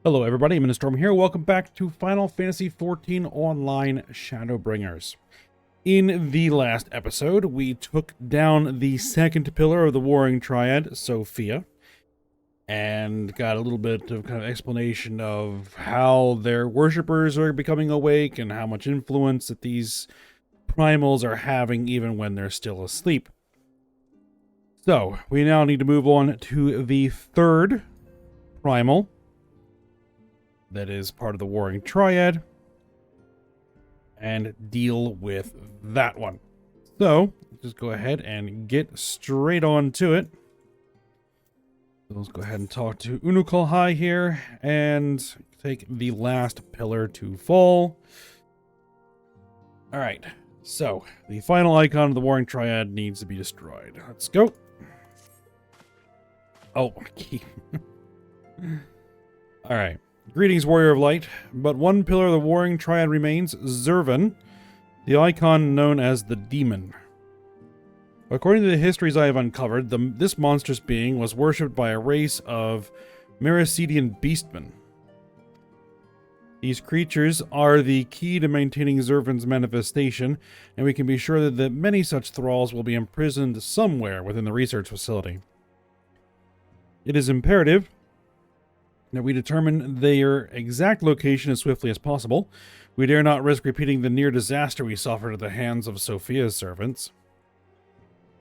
Hello everybody, I'm Storm here. Welcome back to Final Fantasy XIV Online Shadowbringers. In the last episode, we took down the second pillar of the Warring Triad, Sophia, and got a little bit of kind of explanation of how their worshippers are becoming awake and how much influence that these primals are having even when they're still asleep. So, we now need to move on to the third primal that is part of the Warring Triad and deal with that one. So, just go ahead and get straight on to it. Let's go ahead and talk to Unukalhai here and take the last pillar to fall. Alright, so the final icon of the Warring Triad needs to be destroyed. Let's go. Oh, key. Alright. Greetings, Warrior of Light. But one pillar of the Warring Triad remains, Zervan, the icon known as the Demon. According to the histories I have uncovered, this monstrous being was worshipped by a race of Mericidian beastmen. These creatures are the key to maintaining Zervan's manifestation, and we can be sure that many such thralls will be imprisoned somewhere within the research facility. It is imperative that we determine their exact location as swiftly as possible. We dare not risk repeating the near disaster we suffered at the hands of Sophia's servants.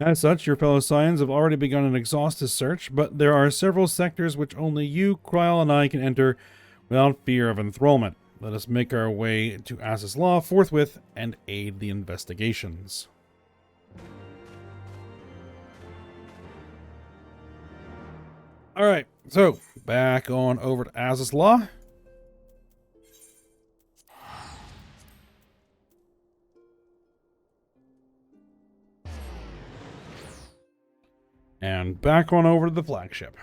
As such, your fellow Scions have already begun an exhaustive search, but there are several sectors which only you, Kryl, and I can enter without fear of enthrallment. Let us make our way to As's Law forthwith and aid the investigations. Alright, so back on over to As's Law. And back on over to the flagship.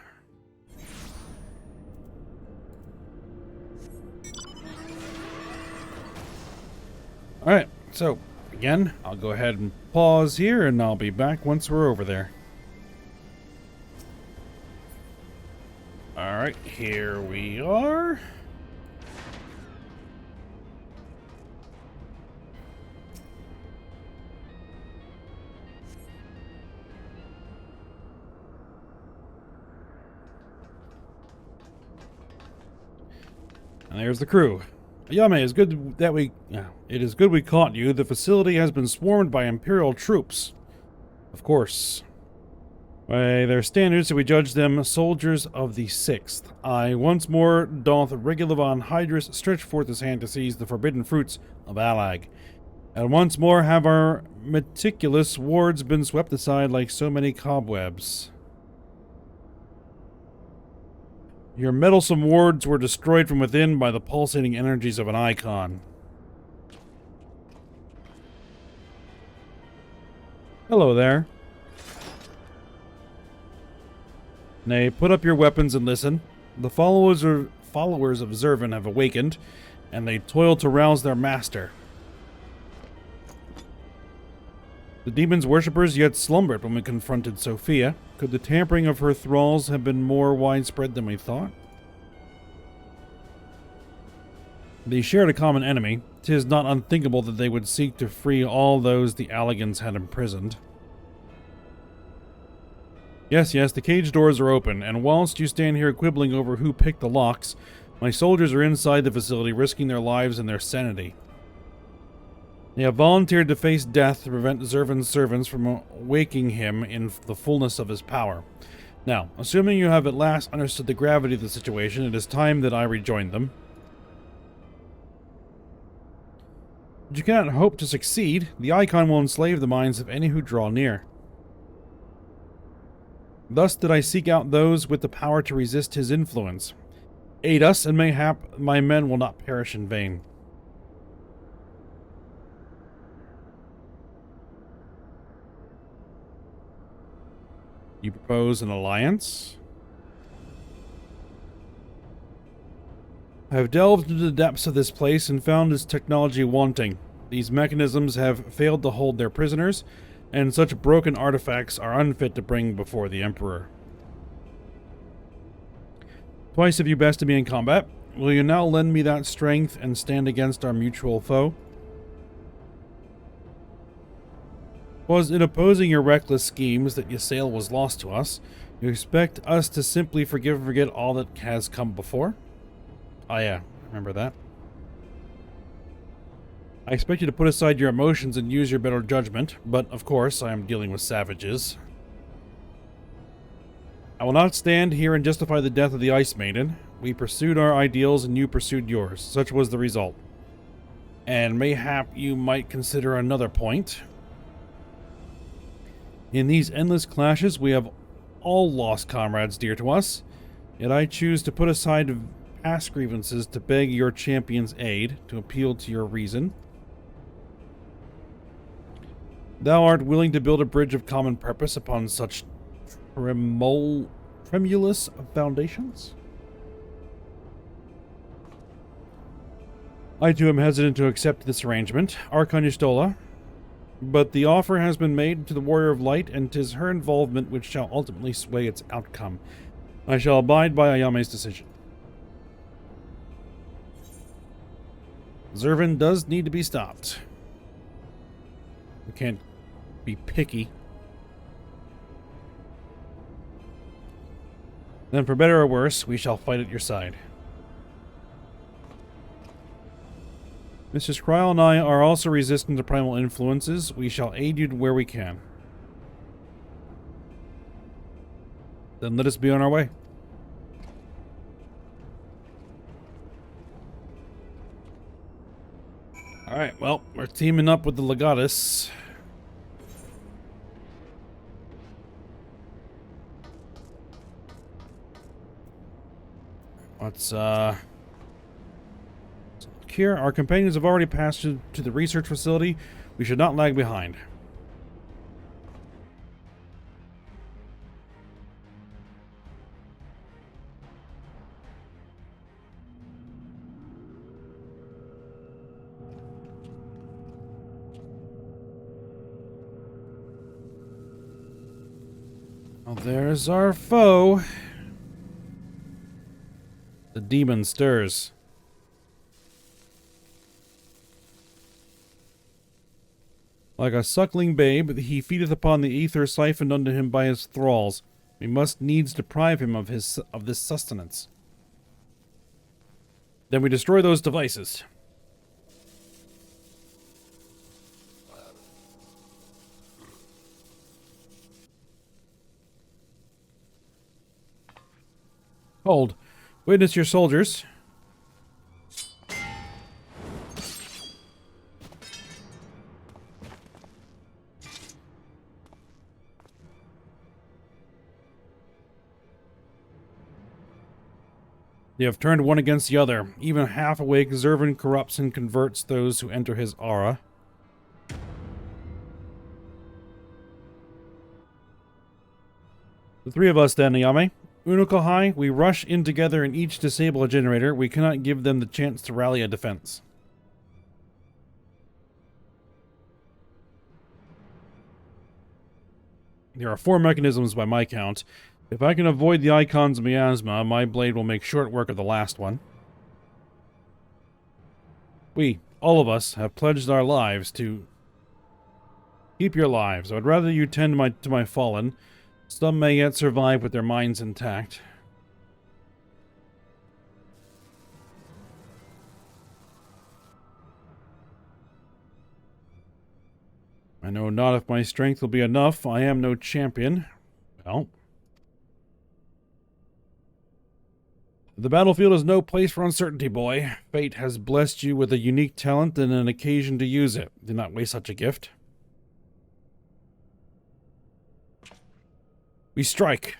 Alright, so again, I'll go ahead and pause here and I'll be back once we're over there. Alright, here we are. And there's the crew. Yame, it is good we caught you. The facility has been swarmed by Imperial troops. Of course. By their standards, we judge them soldiers of the 6th. I once more doth Regulavon Hydrus stretch forth his hand to seize the forbidden fruits of Allag. And once more have our meticulous wards been swept aside like so many cobwebs. Your meddlesome wards were destroyed from within by the pulsating energies of an icon. Hello there. Nay, put up your weapons and listen. The followers of Zervan have awakened, and they toil to rouse their master. The demon's worshippers yet slumbered when we confronted Sophia. Could the tampering of her thralls have been more widespread than we thought? They shared a common enemy. 'Tis not unthinkable that they would seek to free all those the Allagans had imprisoned. Yes, the cage doors are open, and whilst you stand here quibbling over who picked the locks, my soldiers are inside the facility risking their lives and their sanity. They have volunteered to face death to prevent Zervan's servants from waking him in the fullness of his power. Now, assuming you have at last understood the gravity of the situation, it is time that I rejoin them. But you cannot hope to succeed. The icon will enslave the minds of any who draw near. Thus did I seek out those with the power to resist his influence. Aid us, and mayhap my men will not perish in vain. You propose an alliance? I have delved into the depths of this place and found its technology wanting. These mechanisms have failed to hold their prisoners, and such broken artifacts are unfit to bring before the Emperor. Twice have you bested me in combat. will you now lend me that strength and stand against our mutual foe? 'Twas in opposing your reckless schemes that Ysayle was lost to us. You expect us to simply forgive and forget all that has come before? Oh yeah, remember that. I expect you to put aside your emotions and use your better judgment, but of course I am dealing with savages. I will not stand here and justify the death of the Ice Maiden. We pursued our ideals and you pursued yours. Such was the result. And mayhap you might consider another point. In these endless clashes, we have all lost comrades dear to us, yet I choose to put aside past grievances to beg your champion's aid, to appeal to your reason. Thou art willing to build a bridge of common purpose upon such tremulous foundations? I too am hesitant to accept this arrangement, Archon Y'shtola, but the offer has been made to the Warrior of Light, and 'tis her involvement which shall ultimately sway its outcome. I shall abide by Ayame's decision. Zervin does need to be stopped. We can't be picky. Then for better or worse, we shall fight at your side. Mrs. Kryl and I are also resistant to primal influences. We shall aid you where we can. Then let us be on our way. Alright, well, we're teaming up with the Legatus. Let's, here, our companions have already passed to the research facility. We should not lag behind. Well, there's our foe. The demon stirs. Like a suckling babe, he feedeth upon the ether siphoned unto him by his thralls. We must needs deprive him of this sustenance. Then we destroy those devices. Hold. Witness your soldiers. They have turned one against the other. Even half awake, Zervin corrupts and converts those who enter his aura. The three of us then, Ayame. Unokohai, we rush in together and each disable a generator. We cannot give them the chance to rally a defense. There are 4 mechanisms by my count. If I can avoid the Icon's miasma, my blade will make short work of the last one. We, all of us, have pledged our lives to... Keep your lives. I would rather you tend to my fallen. Some may yet survive with their minds intact. I know not if my strength will be enough. I am no champion. Well... The battlefield is no place for uncertainty, boy. Fate has blessed you with a unique talent and an occasion to use it. Do not waste such a gift. We strike.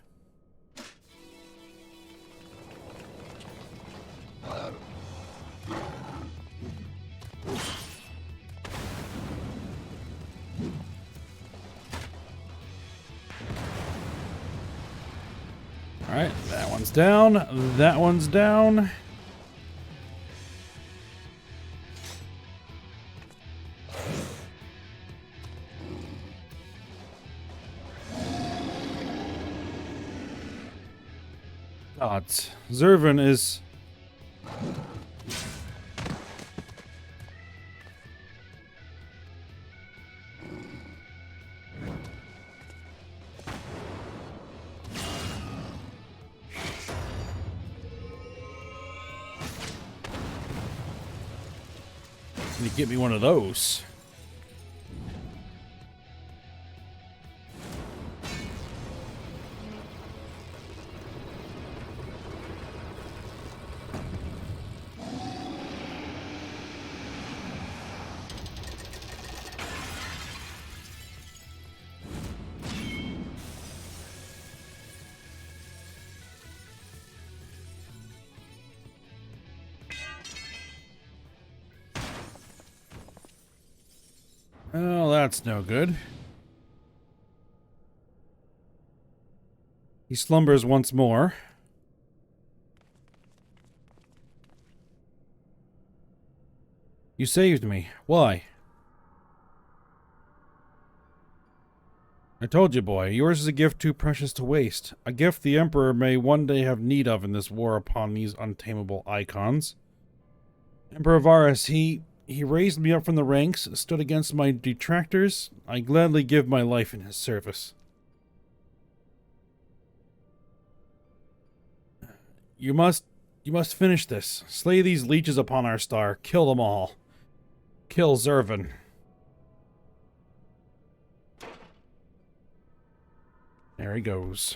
Alright, that one's down. That one's down. Gods. Zervin is Can you get me one of those? Oh, that's no good. He slumbers once more. You saved me. Why? I told you, boy, yours is a gift too precious to waste. A gift the Emperor may one day have need of in this war upon these untamable icons. Emperor Varus, he raised me up from the ranks, stood against my detractors. I gladly give my life in his service. You must finish this. Slay these leeches upon our star. Kill them all. Kill Zervan. There he goes.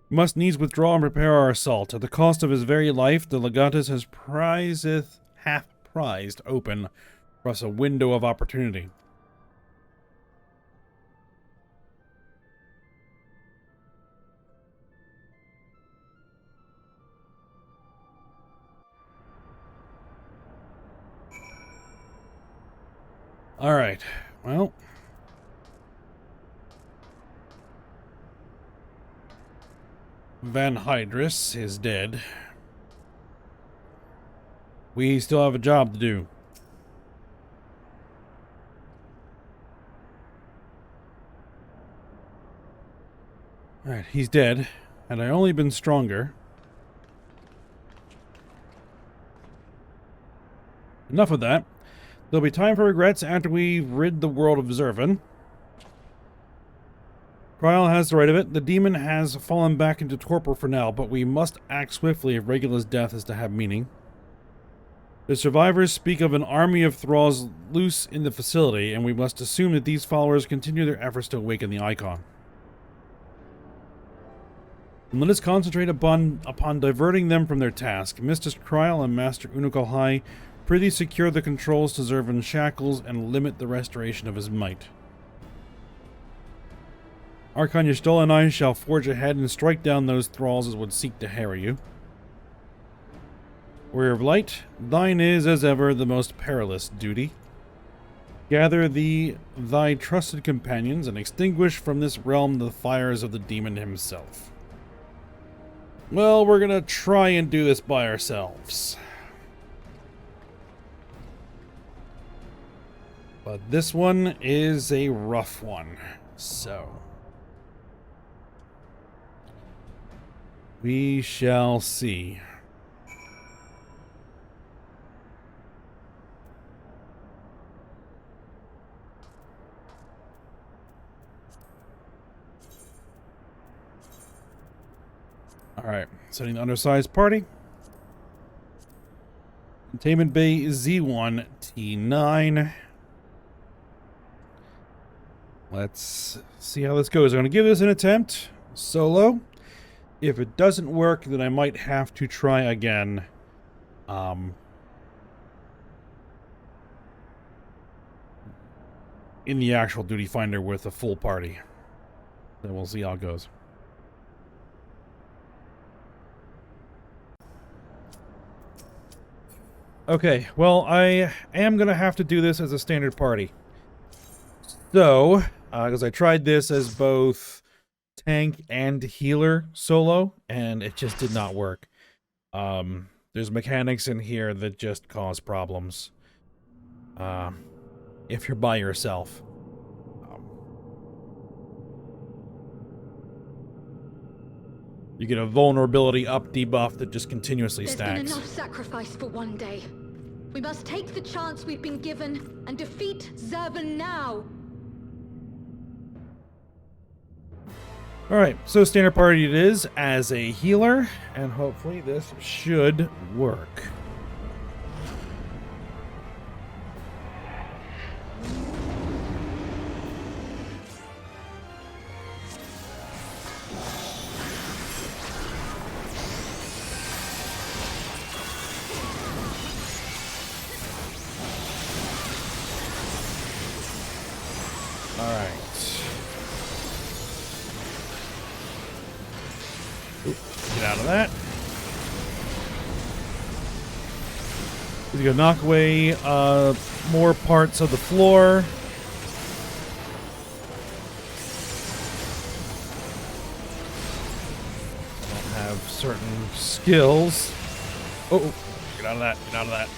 We must needs withdraw and prepare our assault. At the cost of his very life, the Legatus hath prized open for us a window of opportunity. Alright, well. Van Hydrus is dead. We still have a job to do. Alright, he's dead. Had I only been stronger. Enough of that. There'll be time for regrets after we rid the world of Zervan. Krile has the right of it. The demon has fallen back into torpor for now, but we must act swiftly if Regula's death is to have meaning. The survivors speak of an army of thralls loose in the facility, and we must assume that these followers continue their efforts to awaken the icon. And let us concentrate upon diverting them from their task. Mistress Krile and Master Unukalhai, prithee secure the controls to Zervan's shackles and limit the restoration of his might. Archon Y'shtola and I shall forge ahead and strike down those thralls as would seek to harry you. Warrior of Light, thine is, as ever, the most perilous duty. Gather thy trusted companions and extinguish from this realm the fires of the demon himself. Well, we're gonna try and do this by ourselves. But this one is a rough one, so we shall see. Alright, setting the undersized party. Containment Bay Z1 T9. Let's see how this goes. I'm going to give this an attempt solo. If it doesn't work, then I might have to try again. In the actual Duty Finder with a full party. Then we'll see how it goes. Okay, well, I am going to have to do this as a standard party. So, because I tried this as both tank and healer solo, and it just did not work. There's mechanics in here that just cause problems. If you're by yourself. You get a vulnerability up debuff that just continuously There's been stacks. enough sacrifice for one day. We must take the chance we've been given and defeat Zurvan now. Alright, so standard party it is as a healer, and hopefully this should work. Alright. Get out of that. He's gonna knock away more parts of the floor. I don't have certain skills. Oh, get out of that, get out of that.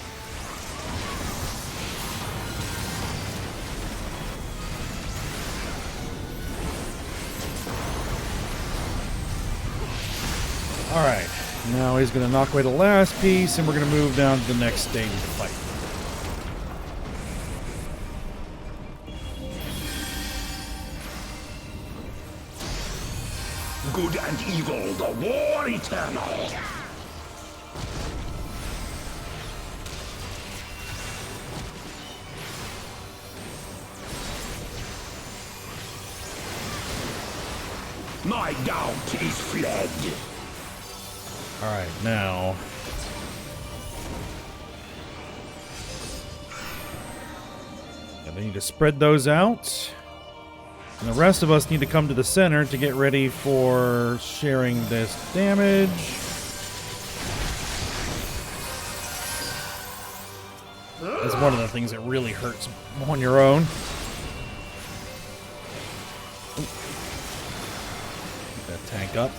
Alright, now he's going to knock away the last piece, and we're going to move down to the next stage of the fight. Good and evil, the war eternal. My doubt is fled. Alright, now... yeah, they need to spread those out. And the rest of us need to come to the center to get ready for sharing this damage. That's one of the things that really hurts on your own. Get that tank up.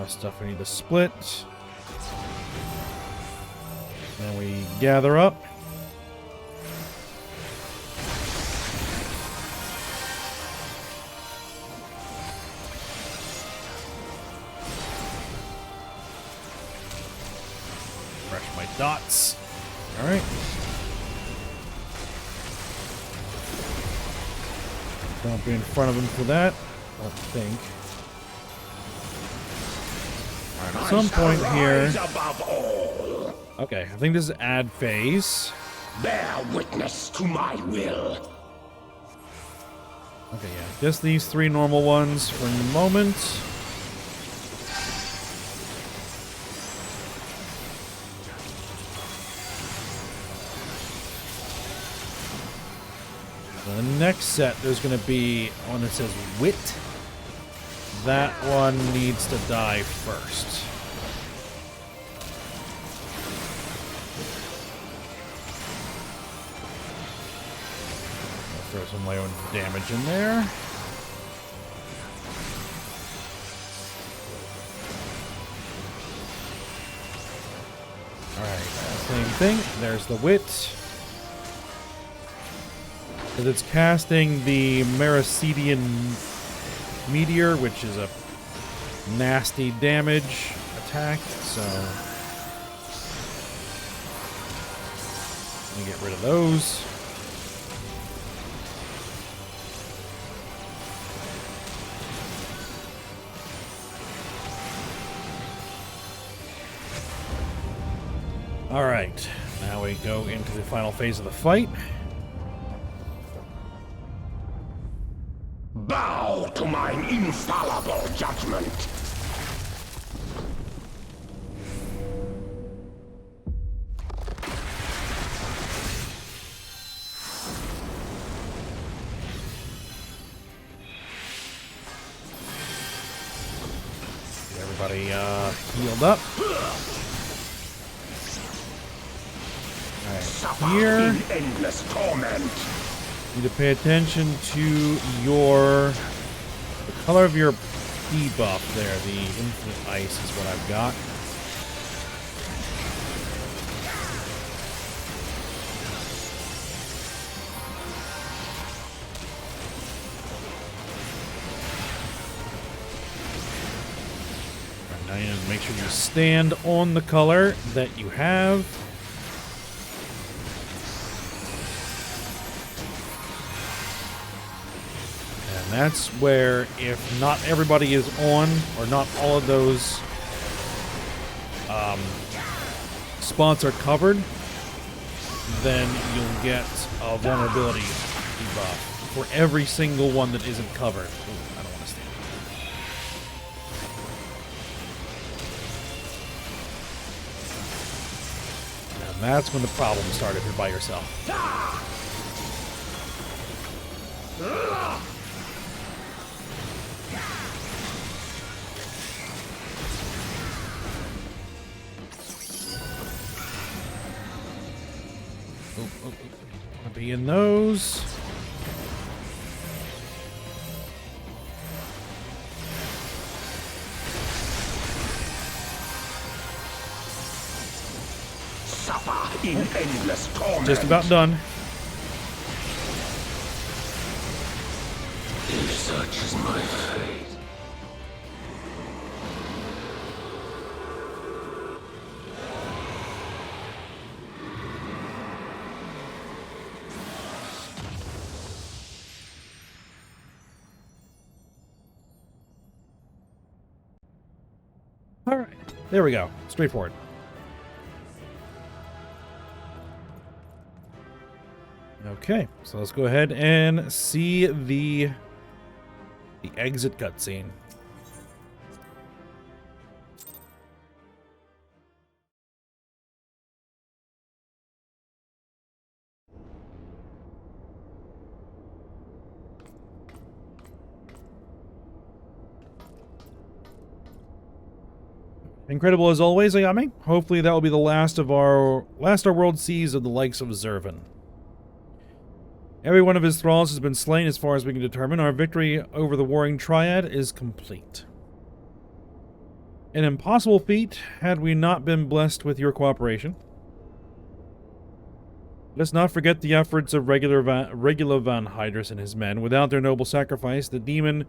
Stuff we need to split. Then we gather up. Fresh my dots. All right. Don't be in front of him for that, I don't think. At some point here. Okay, I think this is add phase. Bear witness to my will. Okay, yeah, just these three normal ones for the moment. The next set, there's going to be one that says wit. That one needs to die first. I'll throw some of my own damage in there. Alright, same thing. There's the wit. Because it's casting the Mericidian Meteor, which is a nasty damage attack, so let me get rid of those. All right, now we go into the final phase of the fight. Bow to mine infallible judgment. Everybody healed up. All right, Suffer here. in endless torment. Need to pay attention to the color of your debuff there. The infinite ice is what I've got. Now you need to make sure you stand on the color that you have. And that's where, if not everybody is on, or not all of those spots are covered, then you'll get a vulnerability debuff for every single one that isn't covered. Ooh, I don't want to stand. And that's when the problems start if you're by yourself. Be in those. Suffer in endless torment. Just about done. If such is my fate. All right, there we go. Straightforward. Okay, so let's go ahead and see the exit cutscene. Incredible as always, Ayame. Hopefully that will be the last our world sees of the likes of Zervan. Every one of his thralls has been slain as far as we can determine. Our victory over the warring triad is complete. An impossible feat had we not been blessed with your cooperation. Let's not forget the efforts of Regula Van Hydrus and his men. Without their noble sacrifice, the demon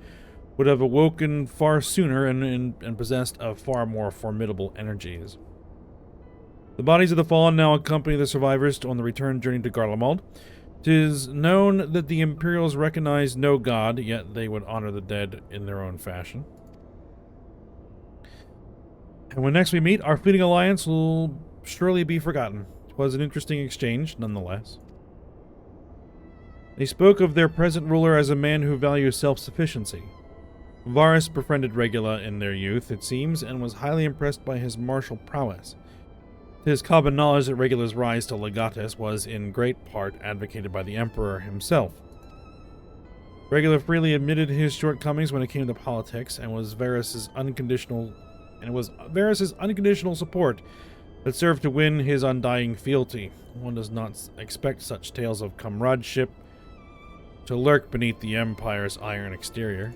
would have awoken far sooner and possessed of far more formidable energies. The bodies of the fallen now accompany the survivors on the return journey to Garlemald. 'Tis known that the Imperials recognize no god, yet they would honor the dead in their own fashion. And when next we meet, our fleeting alliance will surely be forgotten. It was an interesting exchange, nonetheless. They spoke of their present ruler as a man who values self-sufficiency. Varus befriended Regula in their youth, it seems, and was highly impressed by his martial prowess. His common knowledge that Regula's rise to legatus was in great part advocated by the Emperor himself. Regula freely admitted his shortcomings when it came to politics, and was Varus's unconditional support that served to win his undying fealty. One does not expect such tales of comradeship to lurk beneath the Empire's iron exterior.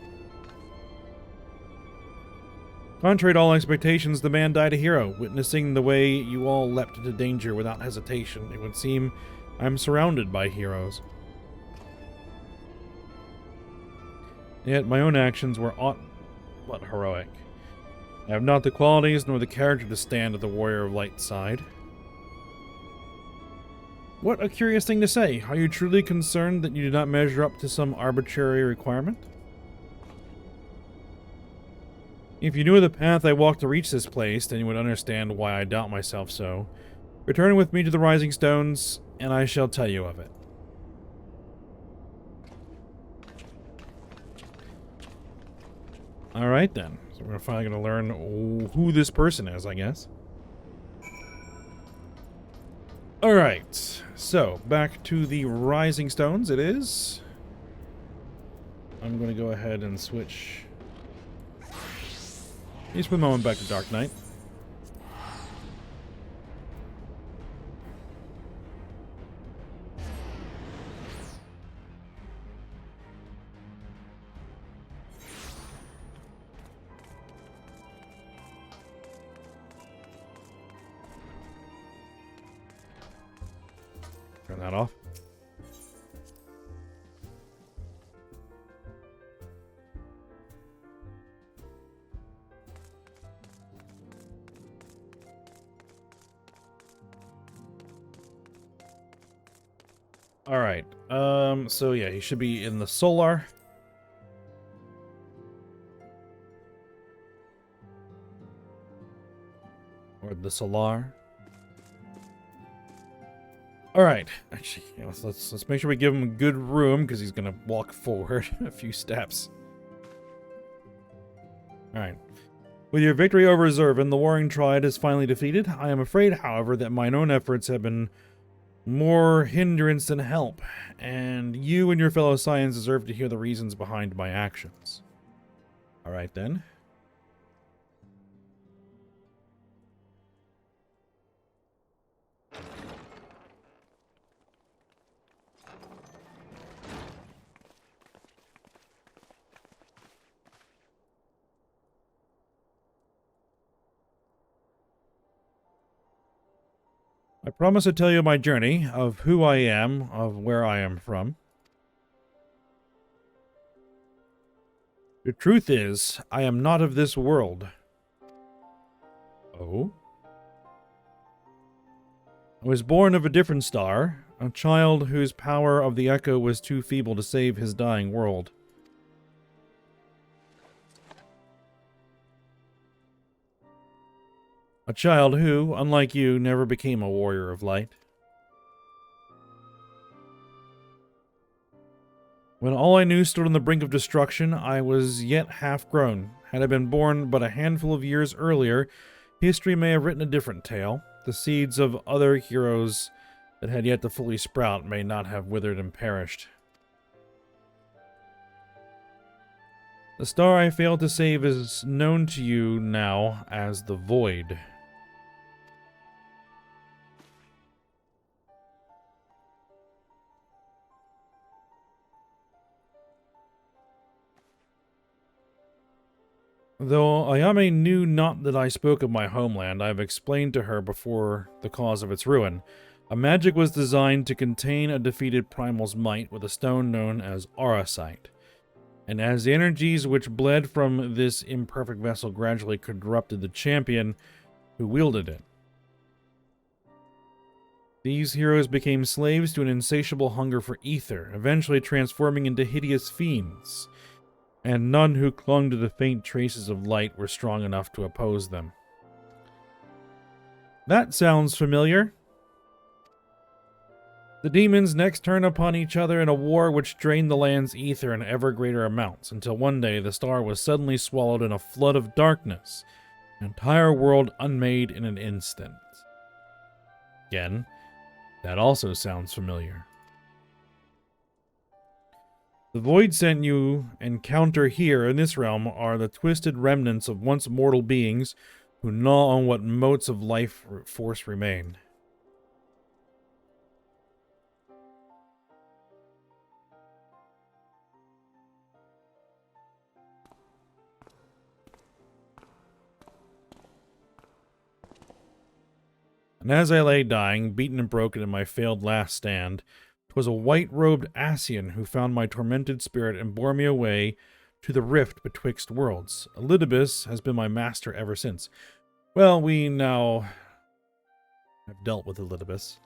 Contrary to all expectations, the man died a hero. Witnessing the way you all leapt into danger without hesitation, it would seem I am surrounded by heroes. Yet my own actions were aught but heroic. I have not the qualities nor the character to stand at the warrior of light's side. What a curious thing to say. Are you truly concerned that you do not measure up to some arbitrary requirement? If you knew the path I walked to reach this place, then you would understand why I doubt myself so. Return with me to the Rising Stones, and I shall tell you of it. Alright then. So we're finally going to learn who this person is, I guess. Alright. So, back to the Rising Stones it is. I'm going to go ahead and switch... Just for the moment back to Dark Knight. Turn that off. Alright, so yeah, he should be in the solar. Or the solar. Alright, actually, yeah, let's make sure we give him good room, because he's gonna walk forward a few steps. Alright. With your victory over Zervan, the Warring Triad is finally defeated. I am afraid, however, that mine own efforts have been more hindrance than help, and you and your fellow Scions deserve to hear the reasons behind my actions. Alright then. I promise to tell you my journey, of who I am, of where I am from. The truth is, I am not of this world. Oh? I was born of a different star, a child whose power of the echo was too feeble to save his dying world. A child who, unlike you, never became a warrior of light. When all I knew stood on the brink of destruction, I was yet half-grown. Had I been born but a handful of years earlier, history may have written a different tale. The seeds of other heroes that had yet to fully sprout may not have withered and perished. The star I failed to save is known to you now as the Void. Though Ayame knew not that I spoke of my homeland, I have explained to her before the cause of its ruin. A magic was designed to contain a defeated primal's might with a stone known as Auracite. And as the energies which bled from this imperfect vessel gradually corrupted the champion who wielded it, these heroes became slaves to an insatiable hunger for ether, eventually transforming into hideous fiends. And none who clung to the faint traces of light were strong enough to oppose them. That sounds familiar. The demons next turned upon each other in a war which drained the land's ether in ever greater amounts, until one day the star was suddenly swallowed in a flood of darkness, an entire world unmade in an instant. Again, that also sounds familiar. The void sent you encounter here in this realm are the twisted remnants of once mortal beings who gnaw on what motes of life force remain. And as I lay dying, beaten and broken in my failed last stand, 'twas a white-robed Ascian who found my tormented spirit and bore me away to the rift betwixt worlds. Elidibus has been my master ever since. Well, we now have dealt with Elidibus.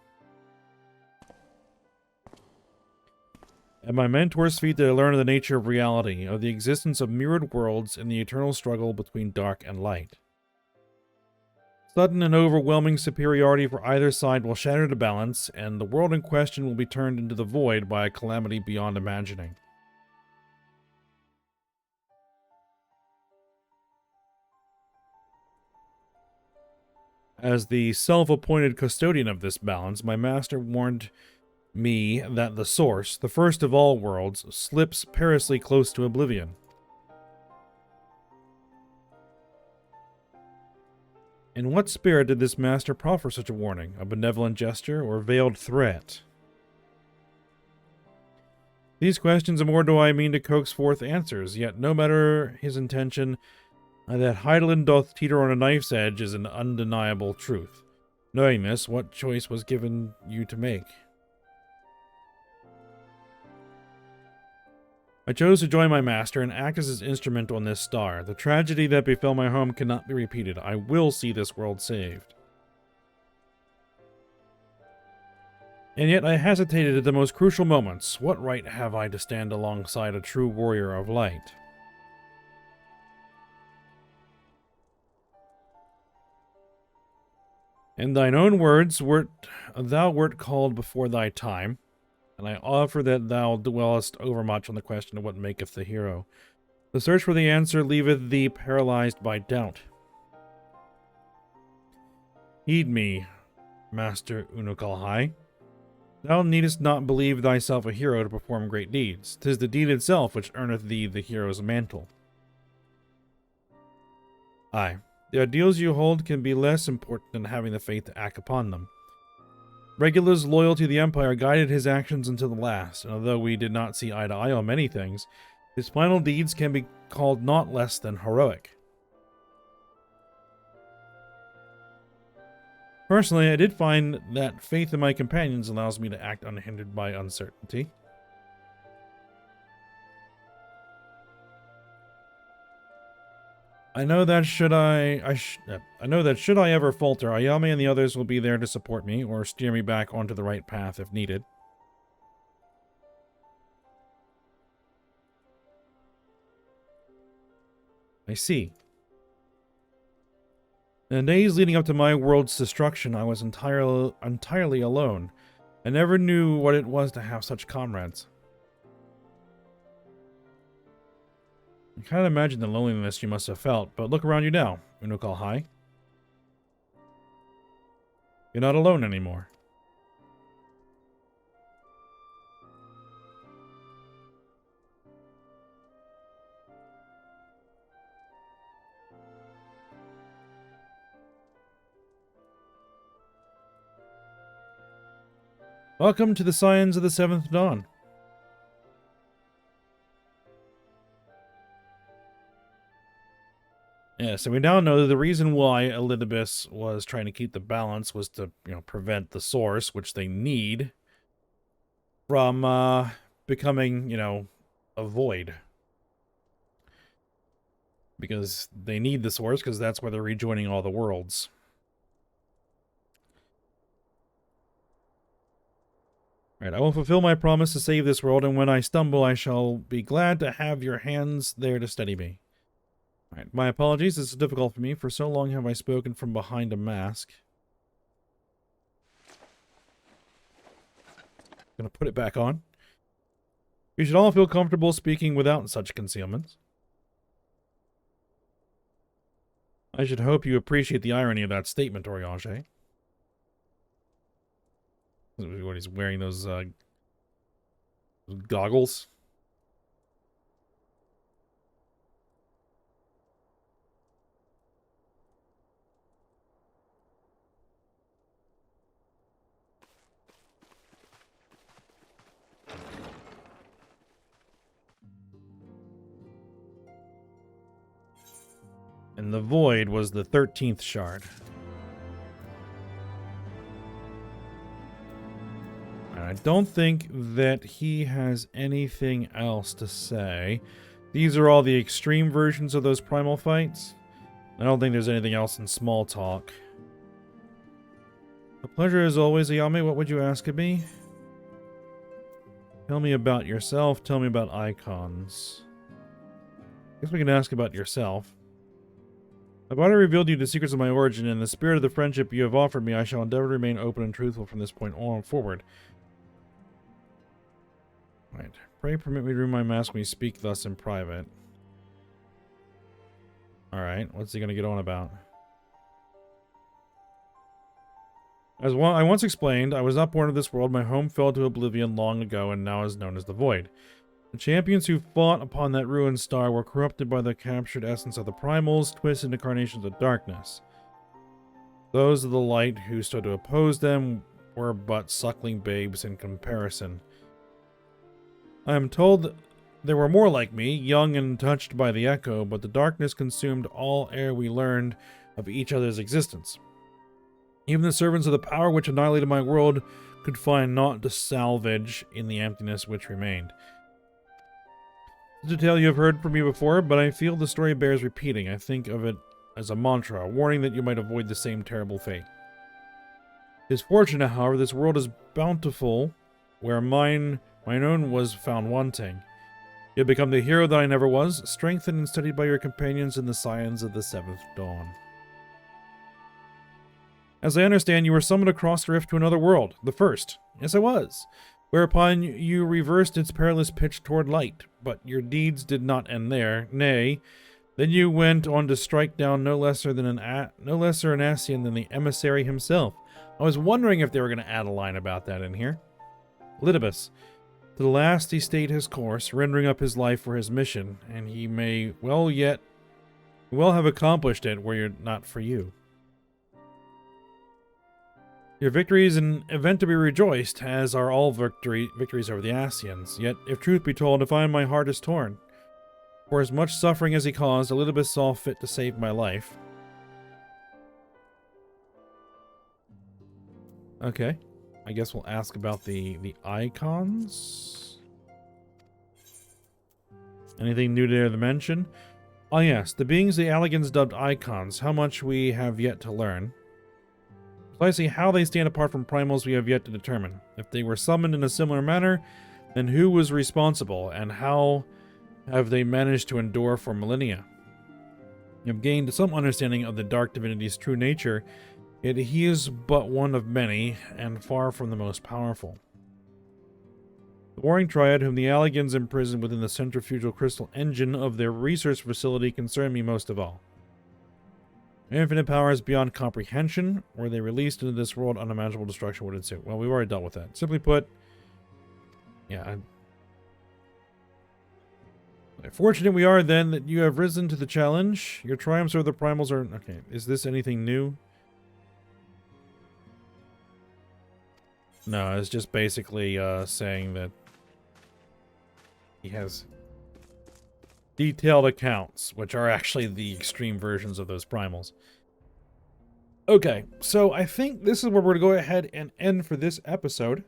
At my mentor's feet did I learn of the nature of reality, of the existence of mirrored worlds and the eternal struggle between dark and light. Sudden and overwhelming superiority for either side will shatter the balance, and the world in question will be turned into the void by a calamity beyond imagining. As the self-appointed custodian of this balance, my master warned me that the source, the first of all worlds, slips perilously close to oblivion. In what spirit did this master proffer such a warning? A benevolent gesture or veiled threat? These questions and more do I mean to coax forth answers, yet no matter his intention, that Heidelin doth teeter on a knife's edge is an undeniable truth. Knowing this, what choice was given you to make? I chose to join my master and act as his instrument on this star. The tragedy that befell my home cannot be repeated. I will see this world saved. And yet I hesitated at the most crucial moments. What right have I to stand alongside a true warrior of light? In thine own words, thou wert called before thy time, and I offer that thou dwellest overmuch on the question of what maketh the hero. The search for the answer leaveth thee paralyzed by doubt. Heed me, Master Unukalhai. Thou needest not believe thyself a hero to perform great deeds. 'Tis the deed itself which earneth thee the hero's mantle. Aye, the ideals you hold can be less important than having the faith to act upon them. Regula's loyalty to the Empire guided his actions until the last, and although we did not see eye to eye on many things, his final deeds can be called not less than heroic. Personally, I did find that faith in my companions allows me to act unhindered by uncertainty. I know that should I ever falter, Ayame and the others will be there to support me or steer me back onto the right path if needed. I see. In the days leading up to my world's destruction, I was entirely alone. I never knew what it was to have such comrades. I can't imagine the loneliness you must have felt, but look around you now, Unukalhai. You're not alone anymore. Welcome to the Scions of the Seventh Dawn. Yeah, so we now know that the reason why Elidibus was trying to keep the balance was to, prevent the source, which they need, from becoming, a void. Because they need the source, because that's where they're rejoining all the worlds. Alright, I will fulfill my promise to save this world, and when I stumble, I shall be glad to have your hands there to steady me. Alright, my apologies, this is difficult for me. For so long have I spoken from behind a mask. Gonna put it back on. You should all feel comfortable speaking without such concealments. I should hope you appreciate the irony of that statement, Eorzea. What, he's wearing those goggles? And the void was the 13th shard. I don't think that he has anything else to say. These are all the extreme versions of those primal fights. I don't think there's anything else in small talk. A pleasure as always, Ayame. What would you ask of me? Tell me about yourself. Tell me about icons. I guess we can ask about yourself. I've already revealed to you the secrets of my origin, and in the spirit of the friendship you have offered me, I shall endeavor to remain open and truthful from this point on forward. Right. Pray permit me to remove my mask when we speak thus in private. Alright, what's he gonna get on about? As I once explained, I was not born of this world. My home fell to oblivion long ago and now is known as the Void. The champions who fought upon that ruined star were corrupted by the captured essence of the primals, twisted incarnations of darkness. Those of the light who stood to oppose them were but suckling babes in comparison. I am told there were more like me, young and touched by the echo, but the darkness consumed all ere we learned of each other's existence. Even the servants of the power which annihilated my world could find naught to salvage in the emptiness which remained. It's a tale you have heard from me before, but I feel the story bears repeating. I think of it as a mantra, a warning that you might avoid the same terrible fate. It is fortunate, however, this world is bountiful, where mine own was found wanting. You have become the hero that I never was, strengthened and studied by your companions in the science of the seventh dawn. As I understand, you were summoned across the rift to another world, the first. Yes, I was. Whereupon you reversed its perilous pitch toward light, but your deeds did not end there. Nay, then you went on to strike down no lesser an Asian than the emissary himself. I was wondering if they were going to add a line about that in here. Litibus. To the last he stayed his course, rendering up his life for his mission, and he may well have accomplished it were it not for you. Your victory is an event to be rejoiced, as are all victories over the Asians. Yet, if truth be told, I find my heart is torn. For as much suffering as he caused, Elizabeth saw fit to save my life. Okay. I guess we'll ask about the icons. Anything new there to mention? Oh yes, the beings the Alligans dubbed icons. How much we have yet to learn. Precisely how they stand apart from primals we have yet to determine. If they were summoned in a similar manner, then who was responsible, and how have they managed to endure for millennia? You have gained some understanding of the dark divinity's true nature, yet he is but one of many, and far from the most powerful. The warring triad, whom the Alligans imprisoned within the centrifugal crystal engine of their research facility, concern me most of all. Infinite powers beyond comprehension, were they released into this world, unimaginable destruction would ensue. Well, we've already dealt with that. Simply put, yeah. Fortunate we are, then, that you have risen to the challenge. Your triumphs over the primals are... Okay, is this anything new? No, it's just basically saying that he has detailed accounts, which are actually the extreme versions of those primals. Okay, so I think this is where we're going to go ahead and end for this episode.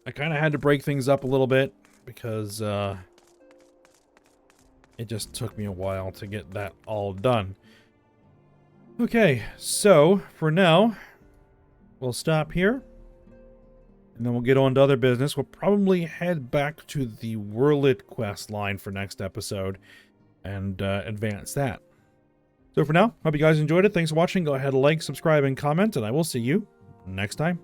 I kind of had to break things up a little bit because it just took me a while to get that all done. Okay, so for now, we'll stop here, and then we'll get on to other business. We'll probably head back to the Whirlit quest line for next episode and advance that. So for now, hope you guys enjoyed it. Thanks for watching. Go ahead, like, subscribe, and comment, and I will see you next time.